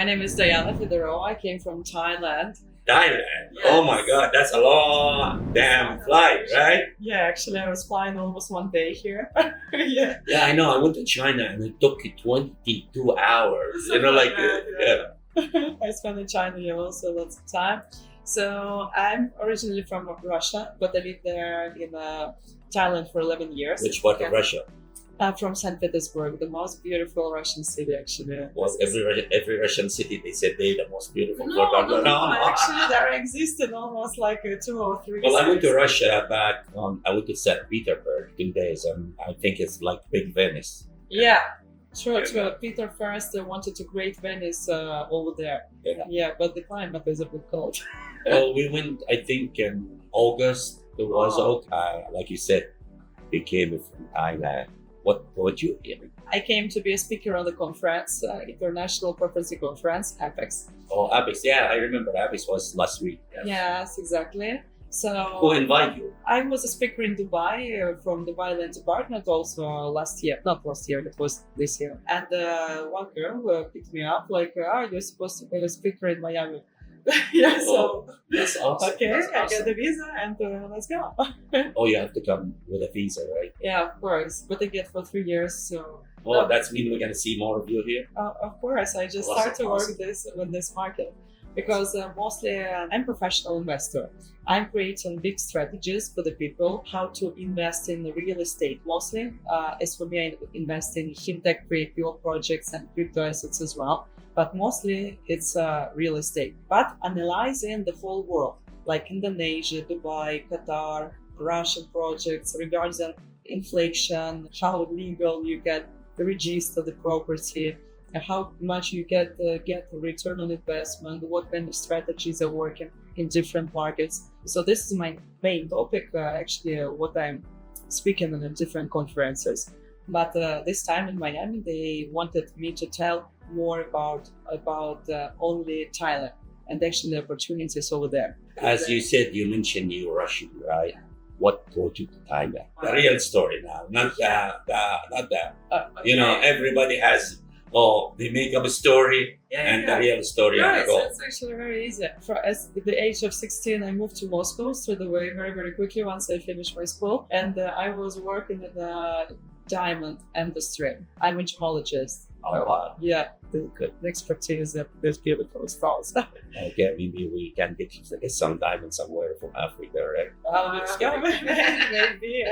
my name is Diana Fedorova. I came from Thailand. Thailand. Yes. Oh my God, that's a long damn flight, right? Yeah, actually, I was flying almost one day here. Yeah. Yeah, I know. I went to China and it took you 22 hours. Something like that, yeah. I spent in China also lots of time. So I'm originally from Russia, but I lived there in Thailand for 11 years. Which part of Russia? I'm from St. Petersburg, the most beautiful Russian city, actually. Well, every Russian city, they said they're the most beautiful. No. Actually, there existed almost like 2 or 3 Well, I went to cities. Russia back I went to St. Petersburg 2 days, and I think it's like big Venice. Yeah, true. Peter first wanted to create Venice over there. Yeah. But the climate is a bit cold. Well, we went, I think, in August. It was like you said, we came from Thailand. What you hear? I came to be a speaker on the conference, International Property Conference, AIPEX. Oh, AIPEX. Yeah, I remember AIPEX was last week. Yes, exactly. So Who invited you? I was a speaker in Dubai from Dubai Land Department also last year. Not last year, it was this year. And one girl picked me up like, you're supposed to be a speaker in Miami. Yeah, so That's awesome. okay, That's I awesome. get the visa and let's go. Oh, you have to come with a visa, right? Yeah, of course. But I get for 3 years, so Oh, that's mean we're gonna see more of you here. of course I just Awesome, start to work awesome. with this market because mostly I'm a professional investor. I'm creating big strategies for the people how to invest in real estate. Mostly, as for me, I invest in fintech, pre-IPO projects and crypto assets as well. But mostly it's real estate. But analyzing the whole world, like Indonesia, Dubai, Qatar, Russian projects regarding inflation, how legal you get the register the property, how much you get return on investment, what kind of strategies are working in different markets. So this is my main topic, actually, what I'm speaking on different conferences. But this time in Miami, they wanted me to tell more about only Thailand and actually the opportunities over there. As you said, you mentioned you were Russian, right? What brought you to Thailand? The real story now, not the. You know, everybody has. Oh, they make up a story, and the real story. Right, Go. it's actually very easy. At the age of 16, I moved to Moscow straight away, very, very quickly once I finished my school. And I was working in the diamond industry. I'm a geologist. Oh, wow. Yeah, the expertise that this given those thoughts. Okay, maybe we can get some diamonds somewhere from Africa, right? Maybe.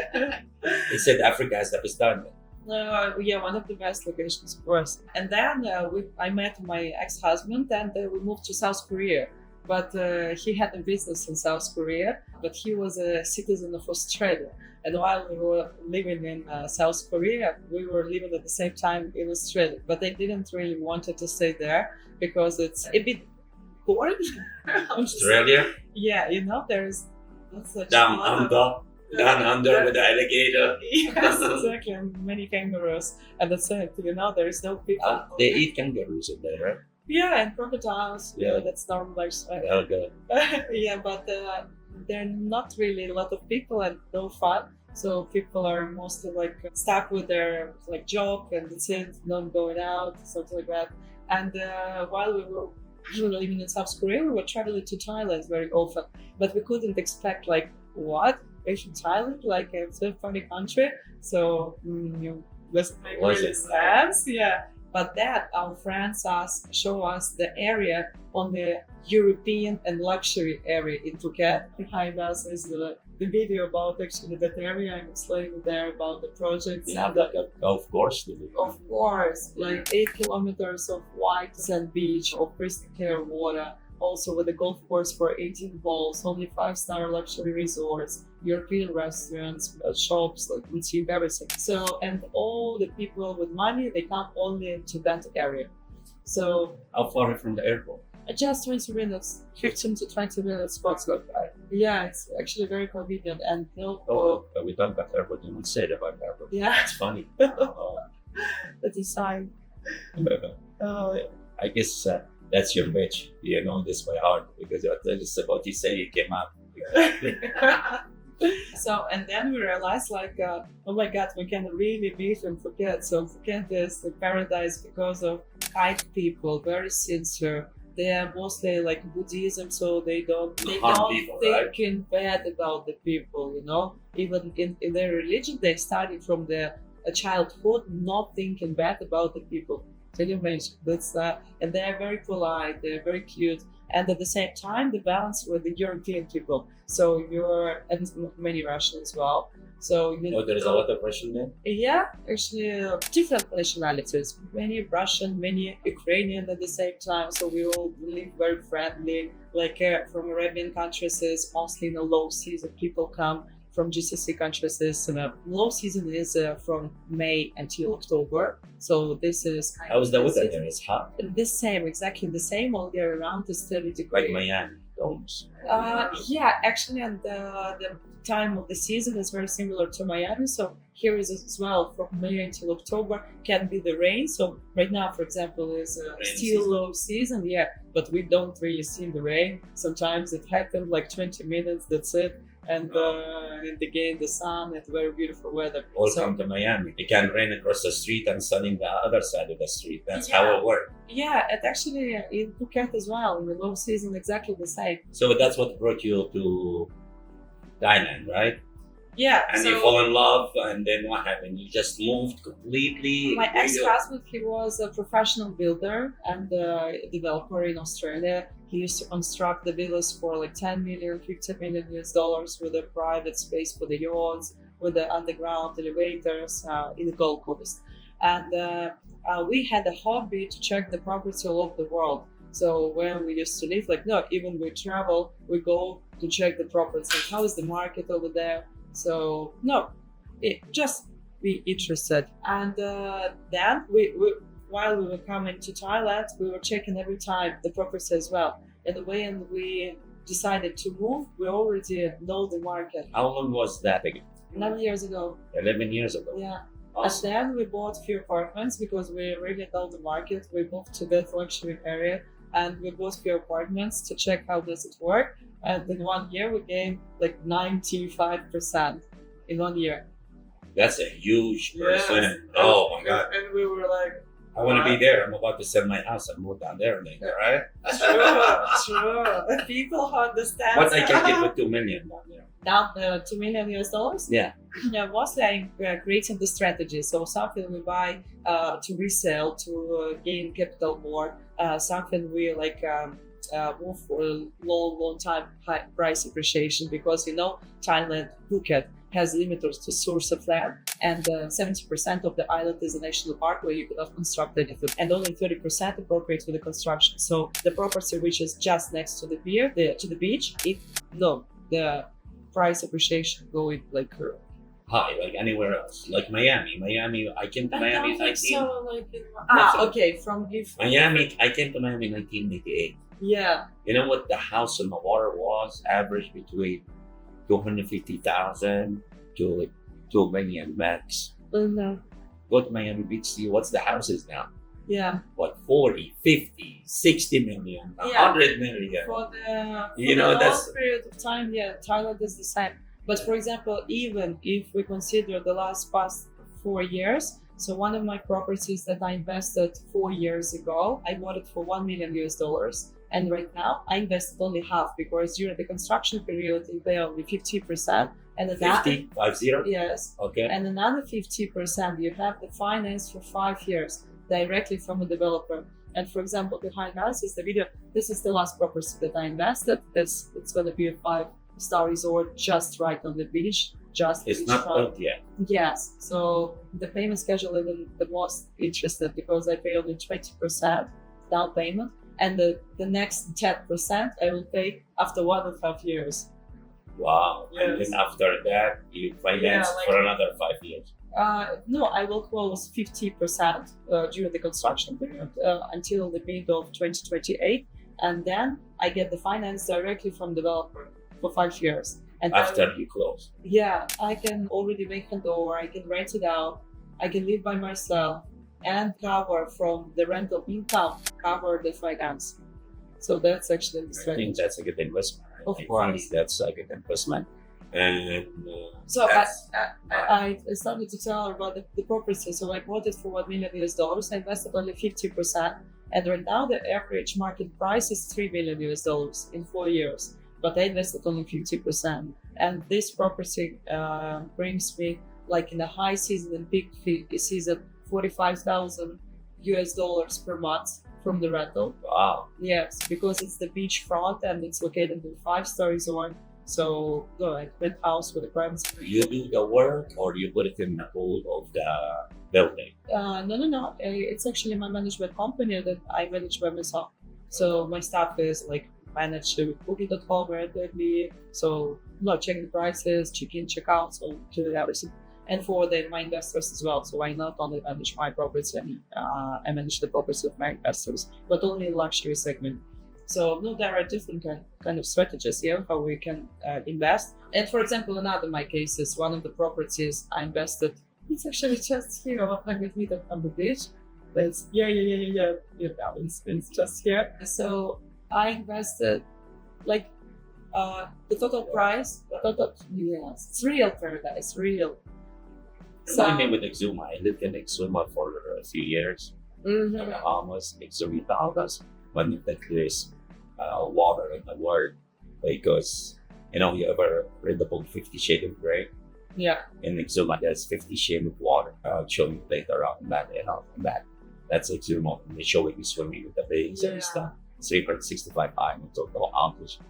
They said Africa has the best diamond. Yeah, one of the best locations, of course. And then I met my ex-husband, and we moved to South Korea. But he had a business in South Korea, but he was a citizen of Australia. And while we were living in South Korea, we were living at the same time in Australia. But they didn't really wanted to stay there because it's a bit boring. Australia, Yeah, there's not such down a lot of- under, down under with the alligator. Yes, exactly. And many kangaroos. And that's it. There is no people. They eat kangaroos in there, right? Yeah, and crocodiles. Yeah, Yeah. that's normal lifestyle. Okay. Yeah, but there are not really a lot of people and no fun. So people are mostly like stuck with their like job and that's it, not going out, something like that. And while we were living in South Korea, we were traveling to Thailand very often, but we couldn't expect like what? Asian Thailand, like it's a funny country. So doesn't make Was really it? sense. Yeah. But that our friends show us the area on the European and luxury area in Phuket. Behind us is the video about actually that area. I'm explaining there about the project. They have like a golf course. Of course, like 8 kilometers of white sand beach, of crystal clear water. Also with a golf course for 18 holes, only 5-star luxury resorts, European restaurants, shops, like boutique, everything. So, and all the people with money, they come only to that area. So, How far from the airport? just 20 minutes, 15 to 20 minutes spots go by. Yeah, it's actually very convenient and no. Oh, we talk about airport. You don't say that about airport. Yeah, It's funny. the design. Oh, I guess that's your bitch. You know this by heart because what is about you say you came up. Exactly. So, and then we realized like, oh my God, we can really live in Phuket. So Phuket is the paradise because of kind people, very sincere. They are mostly like Buddhism, so they don't People, right? think in bad about the people, you know. Even in their religion, they study from their childhood, not thinking bad about the people. Can you imagine? That's and they are very polite, they're very cute, and at the same time, the balance with the European people. So you're and many Russian as well. So you Oh, there's a lot of Russian men. yeah, actually, different nationalities. Many Russian, many Ukrainian at the same time. So we all live very friendly. Like from Arabian countries, is mostly in the low season. People come from GCC countries. Is low season is from May until October. So this is kind How's the weather season. there? It's hot, The same, exactly the same all year around. Is 30 like degrees. Miami. Almost. Yeah, actually, and the time of the season is very similar to Miami. So here is as well from May until October can be the rain. So right now, for example, is still season. low season. Yeah, but we don't really see the rain. Sometimes it happens like 20 minutes. That's it. And again, the sun and very beautiful weather. All So- come to Miami. It can rain across the street and sun in the other side of the street. That's Yeah. how it works. Yeah, and actually in Phuket as well, in the low season, exactly the same. So that's what brought you to Thailand, right? Yeah, And so you fall in love, and then what happened? You just moved completely. my Were you- ex-husband, he was a professional builder and developer in Australia. He used to construct the villas for like 10 million, 50 million US dollars with a private space for the yachts, with the underground elevators in the Gold Coast. And we had a hobby to check the property all over the world. So when we used to live, like no, even we travel, we go to check the property. How is the market over there? So no, just be interested. And then we while we were coming to Thailand, we were checking every time the property as well. And when we decided to move, we already know the market. How long was that? 11 years ago, 11 years ago. yeah. Awesome. And then we bought a few apartments because we really know the market. We moved to that luxury area and we bought a few apartments to check how does it work. And in 1 year, we gained like 95% in 1 year. That's a huge Yes. percent. Oh my God. And we were like, I want to be there. I'm about to sell my house and move down there later, right? sure. People who understand. What I can get with 2 million down there? Down $2 million US dollars? Yeah. Yeah, mostly I'm creating the strategy. So something we buy to resell to gain capital more. Something we like move for a long time high price appreciation because you know Thailand, Phuket has limiters to source of land, and 70% of the island is a national park where you cannot construct anything, and only 30% appropriate for the construction. So the property which is just next to the pier, to the beach, the price appreciation going like High, like anywhere else. Like Miami. I came to I Miami don't in think 19... so. Like Nothing. okay, from if Miami, I came to Miami in 1988. yeah, You know what the house on the water was? Average between 250,000 to like 2 million max. no, Go to Miami Beach, see what's the houses now. yeah. What, 40, 50, 60 million, Yeah. 100 million. For the You know, long that's- period of time, yeah, Thailand is the same. But for example, even if we consider the past 4 years, so one of my properties that I invested 4 years ago, I bought it for 1 million US dollars. And right now I invested only half because during the construction period they pay only 50%. And another 50, 50? yes. Okay. And another 50% you have the finance for 5 years directly from a developer. And for example, behind us is the video. This is the last property that I invested. It's going to be a 5-star resort just right on the beach. It's not built yet. Yes. So the payment schedule is the most interested because I pay only 20% down payment, and the next 10% I will pay after 1.5 years. Wow. And Yes. then after that, you finance like- for another 5 years. No, I will close 50% during the construction period until the mid of 2028, and then I get the finance directly from developer for 5 years. And After you close. yeah, I can already make handover. I can rent it out. I can live by myself and cover from the rental income, cover the finance. So that's actually the I strategy. think that's a good investment. Of I course. think that's a good investment. And So that's I started to tell her about the property. So I bought it for $1 million. I invested only 50%. And right now the average market price is $3 million in 4 years. But I invested only 50%. And this property brings me, like in the high season and peak season, $45,000 per month from the rental. wow. Yes, because it's the beachfront and it's located in 5-star resort. So, like rent house with a private space. You do the work or you put it in the pool of the building? No. It's actually my management company that I manage by myself. So my staff is like managed with Booking.com, Airbnb. So, check the prices, check in, check out, so do everything. And for my investors as well. So I not only manage my properties, I manage the properties of my investors, but only in luxury segment. So there are different kind of strategies here how we can invest. And for example, another of my cases, one of the properties I invested, it's actually just here with me on the beach. It's it's just here. So I invested like the total price, it's real paradise, real. So I mean with Exuma, I lived in Exuma for a few years. Mhm. Almost Exuma August when there's water in the world because you ever read the book 50 Shades of Grey? Yeah. In Exuma there's 50 Shades of Water. I'll show you later on that that's Exuma. They show you swimming with the waves and stuff. 365 islands total accomplished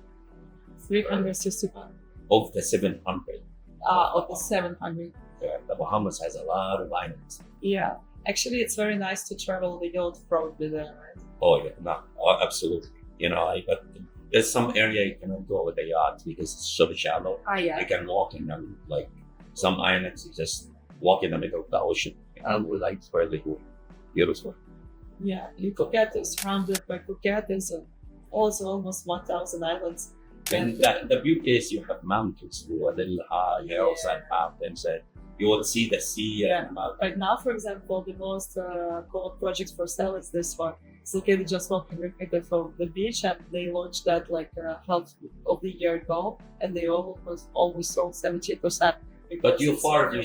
365 of the 700. of the 700. The Bahamas has a lot of islands. Yeah. Actually, it's very nice to travel the yacht probably there, right? Oh yeah, no, absolutely. But there's some area you cannot go with the yacht because it's so shallow. Yeah. You can walk in them, like some islands, you just walk in the middle of the ocean. And we like it's really cool, beautiful. Yeah. Phuket is surrounded by Phuket. Is also almost 1,000 islands. And the beauty is you have mountains too, a little high hills and mountains, and you will see the sea and mountains. Right now, for example, the most common project for sale is this one. It's located just 100 meters from the beach, and they launched that like half of the year ago, and they almost sold 70%. But you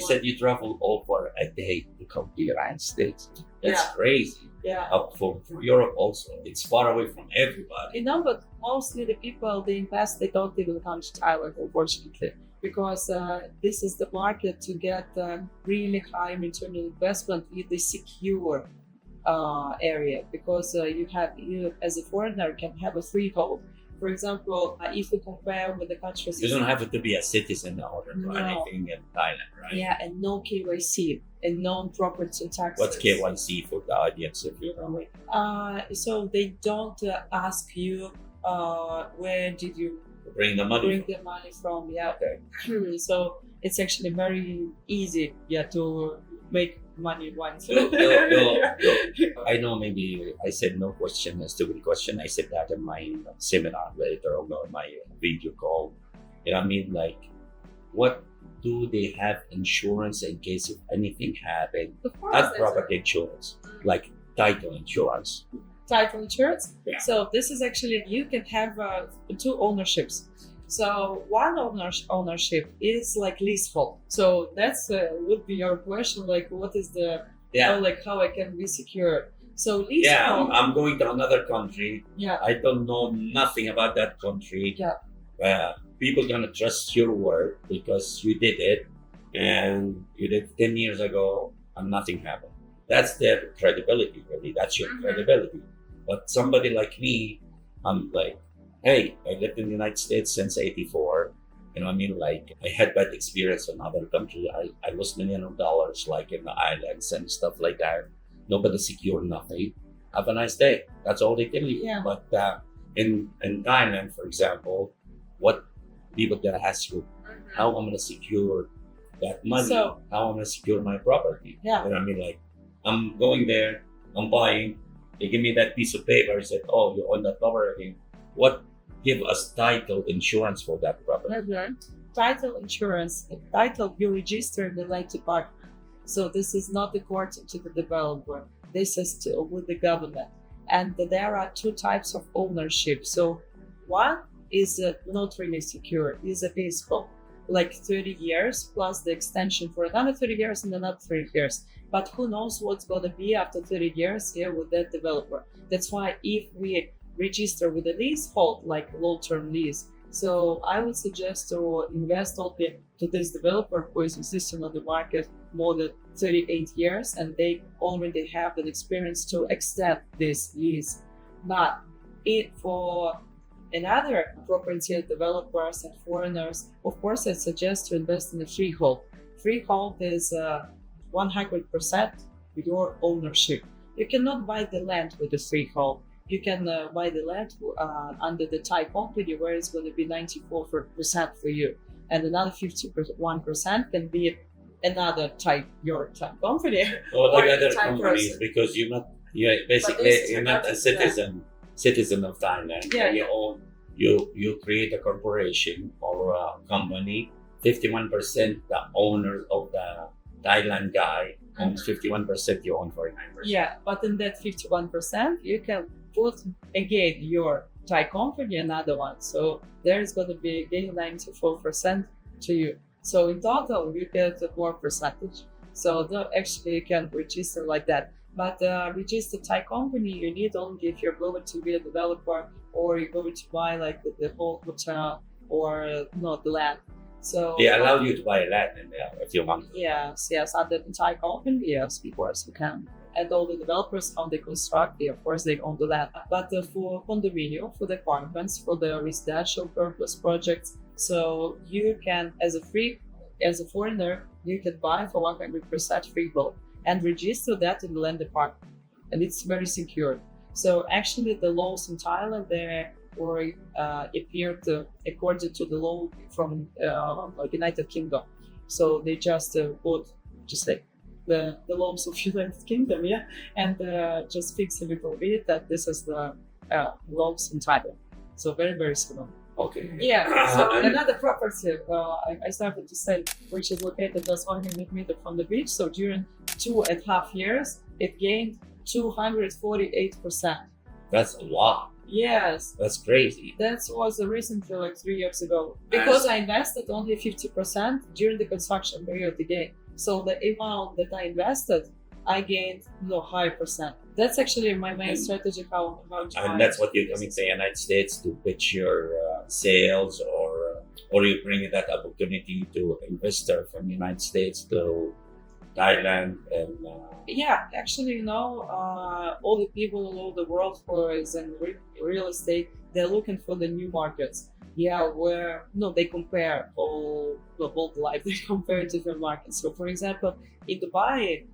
said you travel over a day to come to the United States. That's crazy. Yeah. Up for Europe also. It's far away from everybody. But mostly the people they invest, they don't even come to Thailand, unfortunately, because this is the market to get really high return on investment in the secure area, because you as a foreigner can have a freehold. For example, if we compare with the countries, You don't have to be a citizen in order to do anything in Thailand, right? Yeah, and no KYC and no property taxes. What's KYC for the audience if you know? So they don't ask you where did you Bring the money. bring the money from. Yeah. Okay. So it's actually very easy, to make money once. I know maybe I said no question, a stupid question. I said that in my seminar later on my video call. Like, what do they have insurance in case if anything happened? Of course, Not property insurance, like title insurance. title insurance. Yeah. So this is actually, you can have two ownerships. So one ownership is like leasehold. So that's would be your question, like what is the how I can be secure. So leasehold. Yeah, I'm going to another country. Yeah. I don't know nothing about that country. Yeah. People gonna trust your word because you did it, and you did 10 years ago, and nothing happened. That's their credibility, really. That's your credibility. But somebody like me, I'm like, hey, I lived in the United States since '84. I had bad experience in other countries. I lost millions of dollars, like in the islands and stuff like that. Nobody secured nothing. Have a nice day. That's all they tell you. Yeah. But in Thailand, for example, what people gonna ask you, how I'm gonna secure that money? So- How I'm gonna secure my property? Yeah. I'm going there, I'm buying. They give me that piece of paper. I said, oh, you own that property. What give us title insurance for that property? Title insurance. Title you register in the land department. So this is not according to the developer. This is with the government. And there are two types of ownership. So one is not really secure, is a peaceful. like 30 years plus the extension for another 30 years and another 30 years. But who knows what's going to be after 30 years here with that developer. That's why if we register with a leasehold, like long-term lease, so I would suggest to invest only to this developer who is existing on the market more than 38 years and they already have the experience to extend this lease. But for another property developers and foreigners, of course, I suggest to invest in a freehold. Freehold is 100% your ownership. You cannot buy the land with the freehold. You can buy the land under the Thai company where it's going to be 94% for you. And another 51% can be another your Thai company. Or or like a other Thai companies, person. because you're not, you're not a citizen of Thailand. Yeah. You own, you create a corporation or a company. 51% the owner of the Thailand guy owns 51%. You own 49%. Yeah, but in that 51%, you can put again your Thai company another one. So there is going to be again 94% to you. So in total, you get more percentage. So actually you can register like that. But register Thai company, you need only if you're going to be a developer or you're going to buy like the whole hotel or not the land. So They allow you to buy land in there if you want. yes, under the Thai company, yes, of course we can. And all the developers, how they construct, of course they own the land. But for condominium, for the apartments, for the residential purpose projects, so you can, as a foreigner, you can buy for 100% freehold and register that in the land department, and it's very secure. So actually, the laws in Thailand there or appeared according to the law from like United Kingdom. So they just put just like the laws of United Kingdom, yeah, and just fix a little bit that this is the laws in Thailand. So very similar. Okay. Yeah. So another property I started to sell, which is located just 100 meters from the beach. So during 2.5 years, it gained 248%. That's a lot. Yes. That's crazy. That was recently, like 3 years ago, because I invested only 50% during the construction period again. So the amount that I invested, I gained higher percent. That's actually my main strategy how to. And that's what you're coming to the United States to pitch your sales, or you bring that opportunity to investor from the United States to Thailand and. Yeah, actually, all the people all over the world who is in real estate, they're looking for the new markets. Yeah, where they compare all the life, they compare different markets. So, for example, in Dubai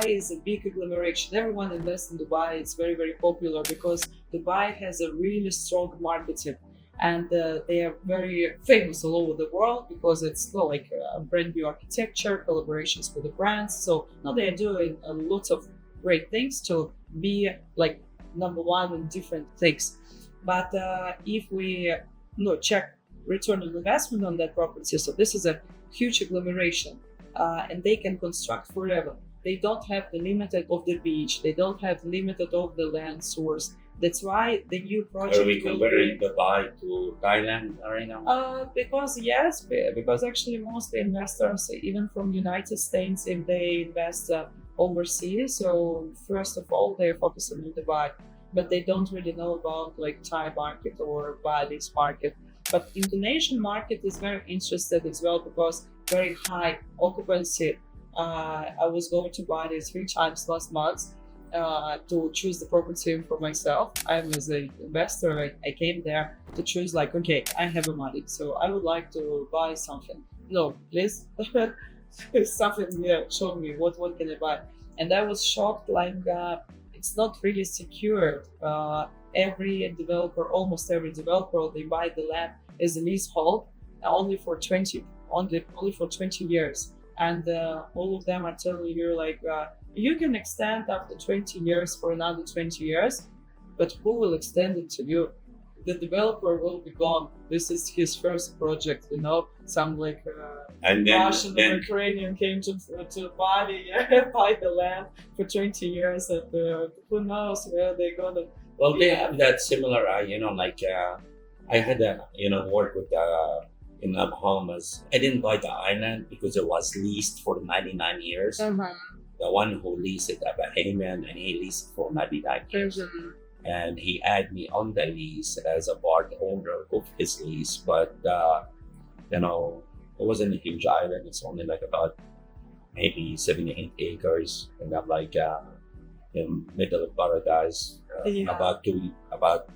is a big agglomeration. Everyone invests in Dubai. It's very popular because Dubai has a really strong marketing, and they are very famous all over the world because it's like a brand new architecture, collaborations with the brands. So now they are doing a lot of great things to be like number one in different things. But if we check return on investment on that property, so this is a huge agglomeration, and they can construct forever. They don't have the limit of the beach. They don't have the limit of the land source. That's why the new project. Are we comparing Dubai to Thailand right now? Because actually most investors, even from United States, if they invest overseas, so first of all they focus on Dubai, but they don't really know about like Thai market or Bali's market. But Indonesian market is very interested as well because very high occupancy. I was going to Bali 3 times last month. To choose the property for myself. I'm as an investor, I came there to choose like, okay, I have a money, so I would like to buy something. No, please, something show me what can I buy. And I was shocked, like it's not really secured. Almost every developer, they buy the land as a leasehold only for 20 years. And all of them are telling you like, you can extend after 20 years for another 20 years, but who will extend it to you? The developer will be gone. This is his first project, some like Russian or Ukrainian came to Bali, buy the land for 20 years, and who knows where they're gonna. Well, they have that similar, I had work with in the Bahamas. I didn't buy the island because it was leased for 99 years. The one who leased it, a Bahamian, and he leased it for 99 years. And he had me on the lease as a part owner of his lease. But, you know, it wasn't a huge island. It's only like about maybe 78 acres. And I'm like in middle of paradise, about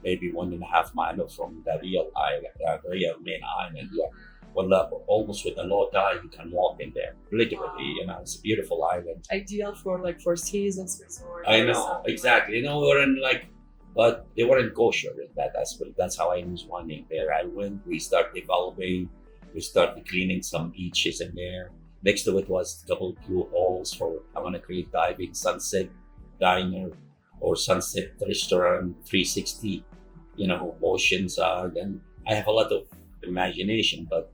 maybe 1.5 miles from the real island, the real main island. Yeah. Well, almost with a low tide, you can walk in there. Literally, you know, it's a beautiful island. Ideal for seasons resort. I know, exactly. You know, we're in like, but they weren't kosher in that aspect. That's how I was wanting there. I went, we started developing, we started cleaning some beaches in there. Next to it was a couple of blue holes for, I want to create diving, sunset diner or sunset restaurant, 360, you know, oceanside. And I have a lot of imagination, but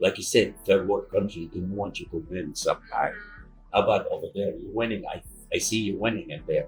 like you said, third world country didn't want you to win sometime. How about over there? You're winning. I see you winning in there.